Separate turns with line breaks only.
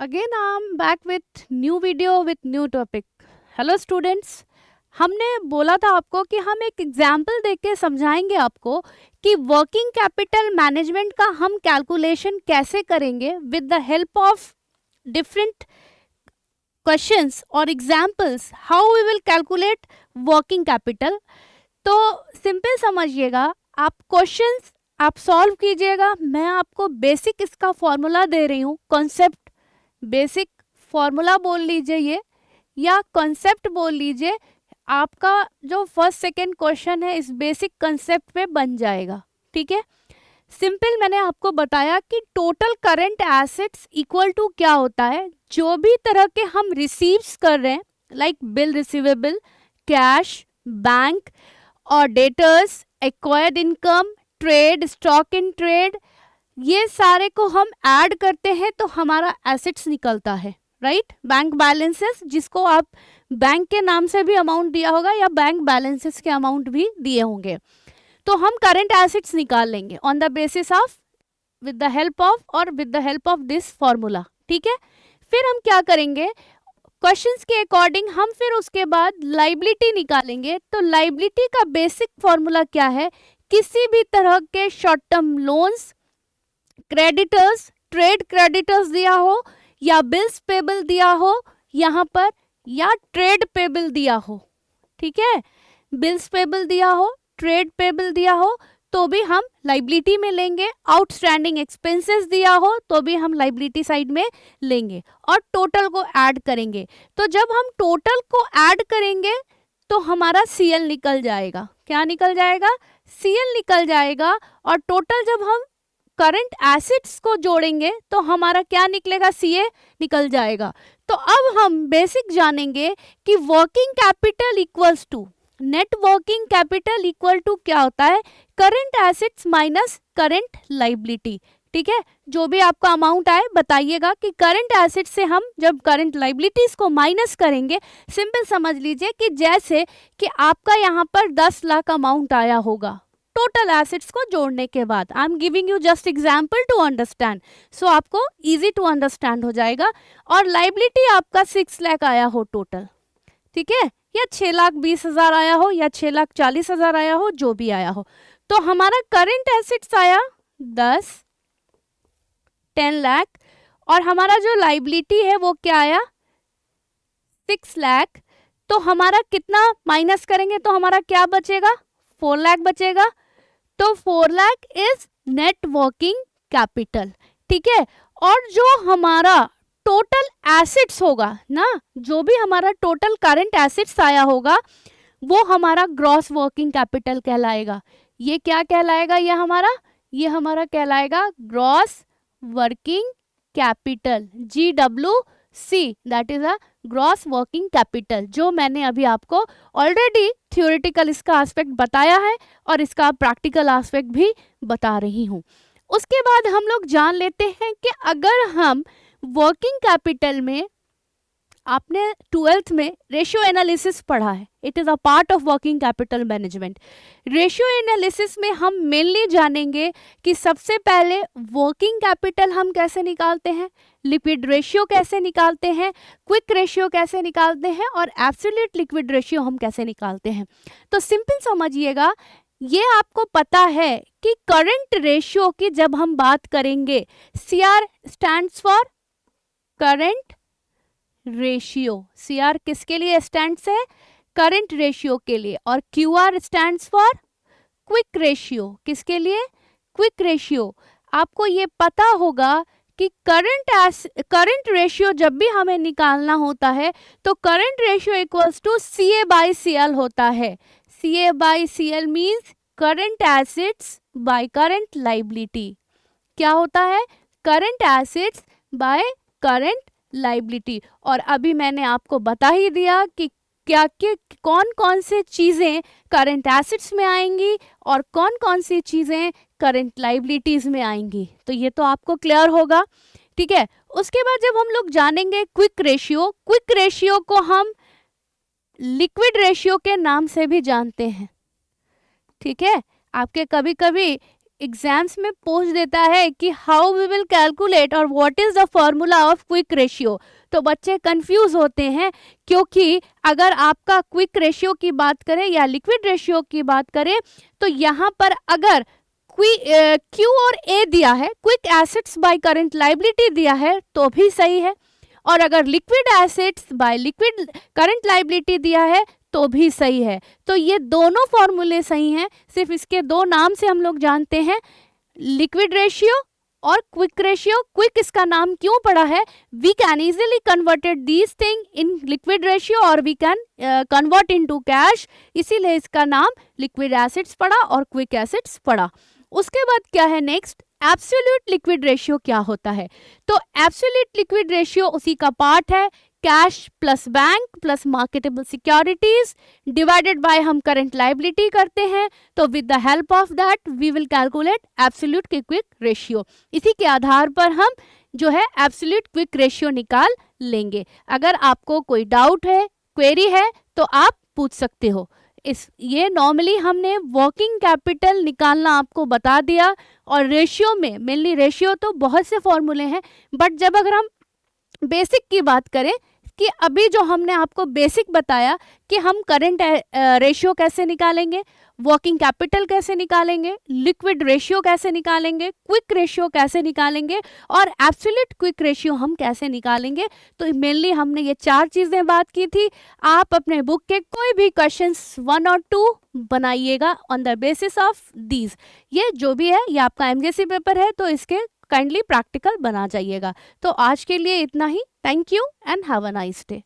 Again, I'm back with new video with new topic. Hello students. हमने बोला था आपको कि हम एक एग्जाम्पल देख के समझाएंगे आपको कि वर्किंग कैपिटल मैनेजमेंट का हम कैलकुलेशन कैसे करेंगे with the help of different questions और examples. How we will calculate working capital. तो सिंपल समझिएगा, आप क्वेश्चंस आप सॉल्व कीजिएगा. मैं आपको बेसिक इसका फॉर्मूला दे रही हूँ. कॉन्सेप्ट बेसिक फॉर्मूला बोल लीजिए ये, या कॉन्सेप्ट बोल लीजिए. आपका जो फर्स्ट सेकंड क्वेश्चन है इस बेसिक कंसेप्ट पे बन जाएगा. ठीक है. सिंपल मैंने आपको बताया कि total current assets equal to क्या होता है. जो भी तरह के हम रिसीव्स कर रहे हैं, like bill receivable, cash, bank और debtors, acquired income, trade, stock in trade, ये सारे को हम ऐड करते हैं तो हमारा एसेट्स निकलता है. राइट. बैंक बैलेंसेस, जिसको आप बैंक के नाम से भी अमाउंट दिया होगा या बैंक बैलेंसेस के अमाउंट भी दिए होंगे, तो हम करंट एसेट्स निकाल लेंगे on the basis of with the help of this formula. ठीक है. फिर हम क्या करेंगे, क्वेश्चंस के अकॉर्डिंग हम फिर उसके बाद लाइबिलिटी निकालेंगे. तो लाइबिलिटी का बेसिक फॉर्मूला क्या है, किसी भी तरह के short term loans, creditors, trade creditors दिया हो या बिल्स पेबल दिया हो यहाँ पर, या ट्रेड पेबल दिया हो. ठीक है. बिल्स पेबल दिया हो, ट्रेड पेबल दिया हो तो भी हम लाइबिलिटी में लेंगे. आउटस्टैंडिंग एक्सपेंसेस दिया हो तो भी हम लाइबिलिटी साइड में लेंगे और टोटल को ऐड करेंगे. तो जब हम टोटल को ऐड करेंगे तो हमारा सीएल निकल जाएगा. क्या निकल जाएगा? सीएल निकल जाएगा. और टोटल जब हम करंट एसेट्स को जोड़ेंगे तो हमारा क्या निकलेगा? सीए निकल जाएगा. तो अब हम बेसिक जानेंगे कि working capital equals to net working capital equal to क्या होता है, current assets minus current liability. ठीक है. जो भी आपका अमाउंट आए बताइएगा कि करंट एसेट से हम जब करंट लाइबिलिटीज को माइनस करेंगे, सिंपल समझ लीजिए कि जैसे कि आपका यहाँ पर 10 लाख अमाउंट आया होगा टोटल एसेट्स को जोड़ने के बाद. I am giving you just example to understand, so आपको इजी टू अंडरस्टैंड हो जाएगा. और लाइबिलिटी आपका 6 लाख आया हो टोटल. ठीक है. या 6,20,000 आया हो या 6,40,000 आया हो, जो भी आया हो, तो हमारा करंट एसेट्स आया 10 लाख और हमारा जो लाइबिलिटी है वो क्या आया 6 लाख. तो हमारा कितना माइनस करेंगे तो हमारा क्या बचेगा? 4 लाख बचेगा. तो 4 lakh is net working capital. ठीक है. और जो हमारा टोटल एसेट्स होगा ना, जो भी हमारा टोटल करंट एसेट्स आया होगा वो हमारा ग्रॉस वर्किंग कैपिटल कहलाएगा. ये क्या कहलाएगा? ये हमारा कहलाएगा gross working capital, GWC, that is a gross working capital, जो मैंने अभी आपको ऑलरेडी थ्योरेटिकल इसका एस्पेक्ट बताया है और इसका प्रैक्टिकल एस्पेक्ट भी बता रही हूँ. उसके बाद हम लोग जान लेते हैं कि अगर हम वर्किंग कैपिटल में, आपने 12th में रेशियो एनालिसिस पढ़ा है, it is a part of working capital management. Ratio analysis में हम मेनली जानेंगे कि सबसे पहले वर्किंग कैपिटल हम कैसे निकालते हैं, लिक्विड रेशियो कैसे निकालते हैं, क्विक रेशियो कैसे निकालते हैं और एब्सोल्यूट लिक्विड रेशियो हम कैसे निकालते हैं. तो सिंपल समझिएगा, ये आपको पता है कि करंट रेशियो की जब हम बात करेंगे, CR stands for current ratio. CR किसके लिए स्टैंड्स है? करंट रेशियो के लिए. और QR stands for quick ratio. किसके लिए? Quick ratio. आपको ये पता होगा कि करंट रेशियो जब भी हमें निकालना होता है तो current ratio equals to CA/CL होता है. CA/CL means current assets by current liability. क्या होता है? Current assets by current liability. और अभी मैंने आपको बता ही दिया कि क्या कौन कौन से चीज़ें करंट एसेट्स में आएंगी और कौन कौन सी चीज़ें करंट लाइबिलिटीज़ में आएंगी. तो ये तो आपको क्लियर होगा. ठीक है. उसके बाद जब हम लोग जानेंगे क्विक रेशियो को हम लिक्विड रेशियो के नाम से भी जानते हैं. ठीक है. आपके कभी कभी एग्जाम्स में पूछ देता है कि हाउ वी विल कैलकुलेट और what is the formula of quick ratio, तो बच्चे कंफ्यूज होते हैं, क्योंकि अगर आपका क्विक रेशियो की बात करें या लिक्विड रेशियो की बात करें तो यहाँ पर अगर क्यू और ए दिया है, quick assets by current liability दिया है तो भी सही है, और अगर liquid assets by liquid current liability दिया है तो भी सही है। तो ये दोनों फॉर्मूले सही हैं, सिर्फ इसके दो नाम से हम लोग जानते हैं, लिक्विड रेशियो और क्विक रेशियो। क्विक इसका नाम क्यों पड़ा है, we can easily converted these thing in liquid ratio और we can convert into cash, इसीलिए इसका नाम लिक्विड एसेट्स पड़ा और क्विक एसेट्स पड़ा। उसके बाद क्या है नेक्स्ट, एब्सोल्यूट लिक्विड रेशियो क्या होता है, तो एब्सोल्यूट लिक्विड रेशियो उसी का पार्ट है, cash plus bank plus marketable securities divided by हम करंट लायबिलिटी करते हैं, तो with the help of that we will calculate absolute quick ratio. इसी के आधार पर हम जो है एब्सोल्यूट क्विक रेशियो निकाल लेंगे। अगर आपको कोई डाउट है, क्वेरी है, तो आप पूछ सकते हो। ये नॉर्मली हमने वर्किंग कैपिटल निकालना आपको बता दिया, और रेशियो में मेनली रेशियो तो बहुत से फॉर्मूले हैं, बट जब अगर हम बेसिक की बात करें कि अभी जो हमने आपको बेसिक बताया कि हम करंट रेशियो कैसे निकालेंगे, वर्किंग कैपिटल कैसे निकालेंगे, लिक्विड रेशियो कैसे निकालेंगे, क्विक रेशियो कैसे निकालेंगे और एब्सोल्यूट क्विक रेशियो हम कैसे निकालेंगे, तो मेनली हमने ये 4 चीज़ें बात की थी। आप अपने बुक के कोई भी क्वेश्चंस 1 और 2 बनाइएगा on the basis of these. ये जो भी है, ये आपका एमजेसी पेपर है, तो इसके काइंडली प्रैक्टिकल बना जाइएगा। तो आज के लिए इतना ही। Thank you and have a nice day.